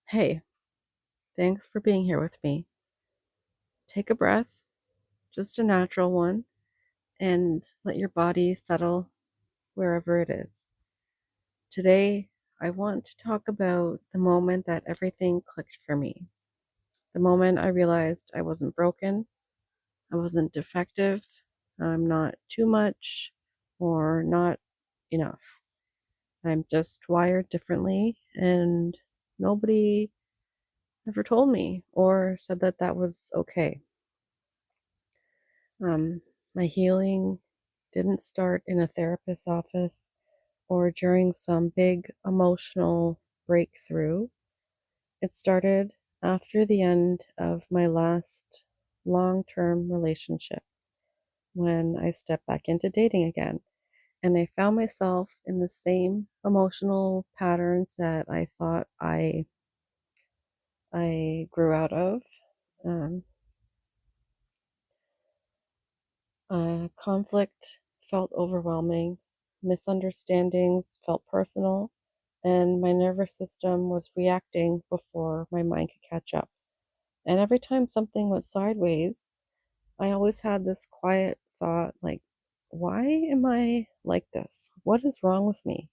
Hey, thanks for being here with me. Take a breath, just a natural one, and let your body settle wherever it is. Today, I want to talk about the moment that everything clicked for me. The moment I realized I wasn't broken, I wasn't defective, I'm not too much or not enough. I'm just wired differently, and nobody ever told me or said that that was okay. Um, my healing didn't start in a therapist's office or during some big emotional breakthrough. It started after the end of my last long term relationship when I stepped back into dating again. And I found myself in the same emotional patterns that I thought I grew out of. Um, Conflict felt overwhelming, misunderstandings felt personal, and my nervous system was reacting before my mind could catch up. And every time something went sideways, I always had this quiet thought like, why am I like this? What is wrong with me?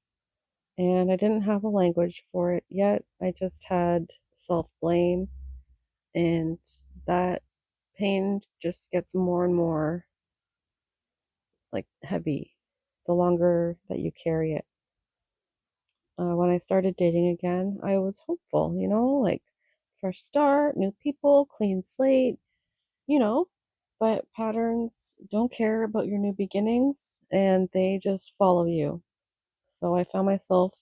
And I didn't have a language for it yet. I just had self blame, and that pain just gets more and more like heavy the longer that you carry it. When I started dating again, I was hopeful, like fresh start, new people, clean slate, you know, but patterns don't care about your new beginnings and they just follow you. So I found myself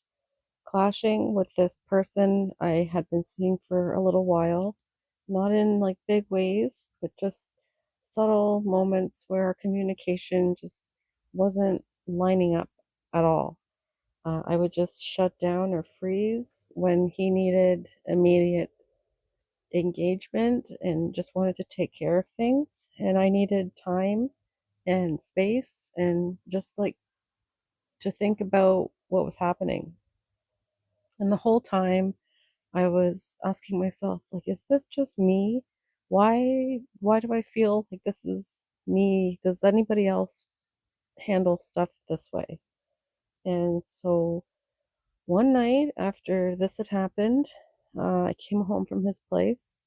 clashing with this person I had been seeing for a little while, not in like big ways, but just subtle moments where our communication just wasn't lining up at all. I would just shut down or freeze when he needed immediate engagement and just wanted to take care of things. And I needed time and space and just like to think about what was happening. And the whole time I was asking myself, like, is this just me? Why do I feel like this is me? Does anybody else handle stuff this way? And so one night after this had happened, I came home from his place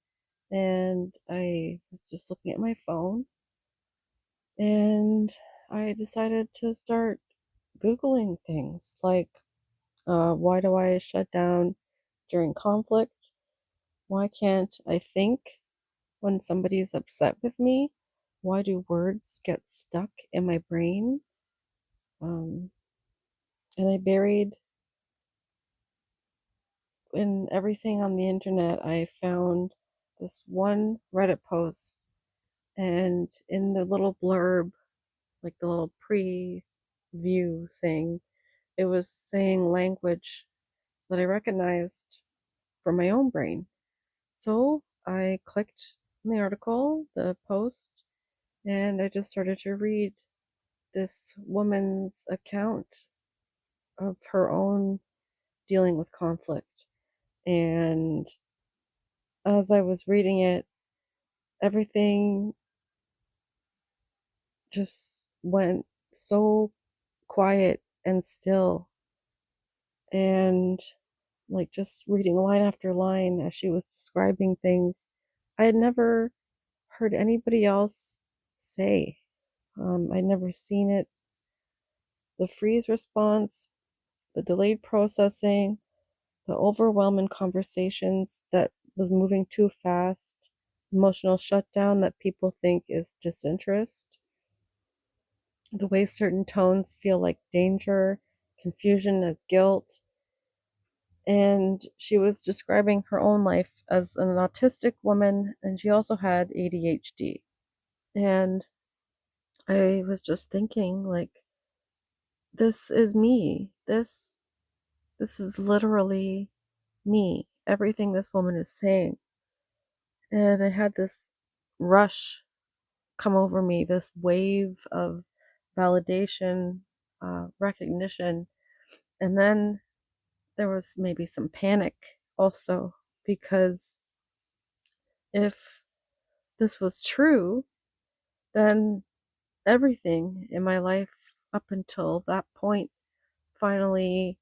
and I was just looking at my phone and I decided to start Googling things like, why do I shut down during conflict? Why can't I think when somebody's upset with me? Why do words get stuck in my brain? Um, and I buried in everything on the internet. I found this one Reddit post, and in the little blurb, like the little preview thing, it was saying language that I recognized from my own brain. So I clicked on the article, the post, and I just started to read this woman's account of her own dealing with conflict. And as I was reading it, everything just went so quiet and still. And like just reading line after line as she was describing things I had never heard anybody else say. I'd never seen it. The freeze response, the delayed processing, the overwhelming conversations that was moving too fast, emotional shutdown that people think is disinterest, the way certain tones feel like danger, confusion as guilt. And she was describing her own life as an autistic woman, and she also had ADHD. And I was just thinking, like, this is me. This is literally me. Everything this woman is saying. And I had this rush come over me, this wave of validation, recognition, and then there was maybe some panic also. because if this was true, then everything in my life up until that point finally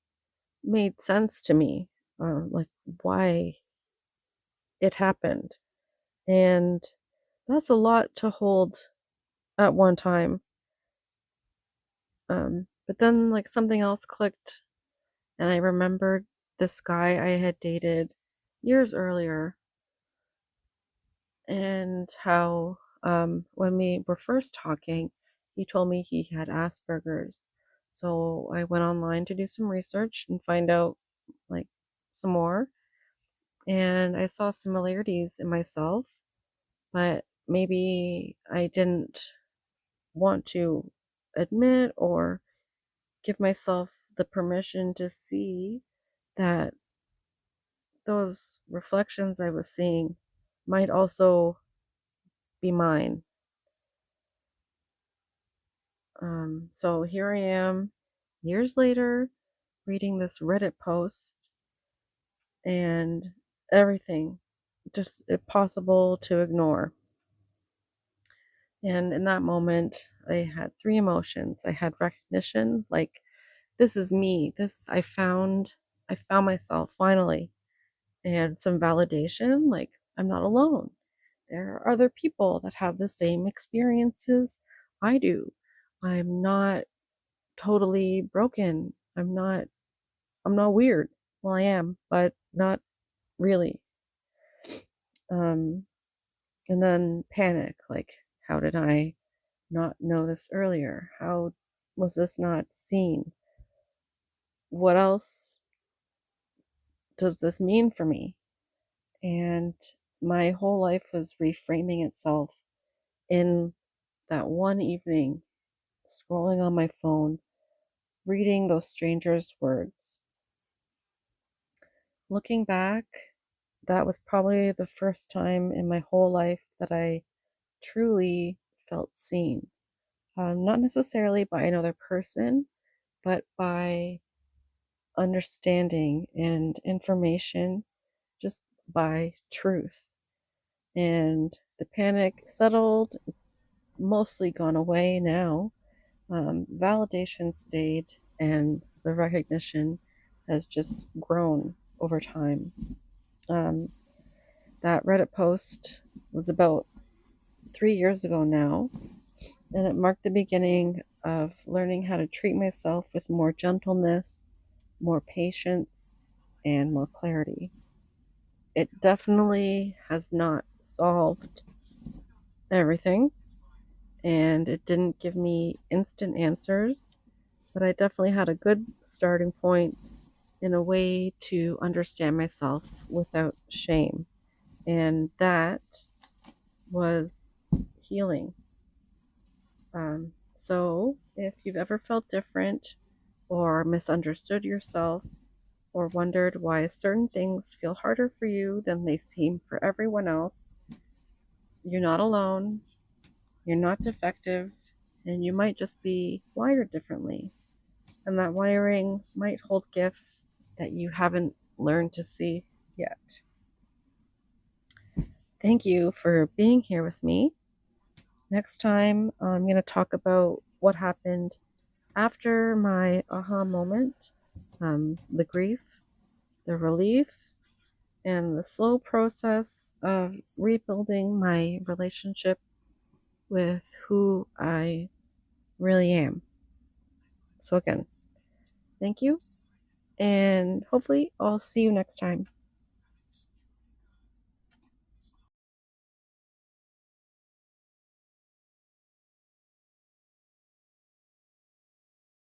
made sense to me, like why it happened. And that's a lot to hold at one time. But then, like, something else clicked, and I remembered this guy I had dated years earlier, and how, when we were first talking, he told me he had Asperger's. So I went online to do some research and find out, like, some more. And I saw similarities in myself, but maybe I didn't want to admit or give myself the permission to see that those reflections I was seeing might also be mine. So here I am, years later, reading this Reddit post, and everything just impossible to ignore. And in that moment, I had three emotions. I had recognition, like, this is me. I found myself finally. And some validation, like, I'm not alone. There are other people that have the same experiences I do. I'm not totally broken. I'm not weird. Well, I am, but not really. Um, and then panic, like, how did I not know this earlier? How was this not seen? What else does this mean for me? And my whole life was reframing itself in that one evening, scrolling on my phone, reading those strangers' words. Looking back, that was probably the first time in my whole life that I truly felt seen. Not necessarily by another person, but by understanding and information, just by truth. And the panic settled. It's mostly gone away now. Validation stayed, and the recognition has just grown over time. Um, that Reddit post was about 3 years ago now, and it marked the beginning of learning how to treat myself with more gentleness, more patience, and more clarity. It definitely has not solved everything, and it didn't give me instant answers, but I definitely had a good starting point in a way to understand myself without shame. And that was healing. So if you've ever felt different or misunderstood yourself or wondered why certain things feel harder for you than they seem for everyone else, you're not alone, you're not defective, and you might just be wired differently. And that wiring might hold gifts that you haven't learned to see yet. Thank you for being here with me. Next time, I'm going to talk about what happened after my aha moment, the grief, the relief, and the slow process of rebuilding my relationship with who I really am. So, again, thank you, and hopefully, I'll see you next time.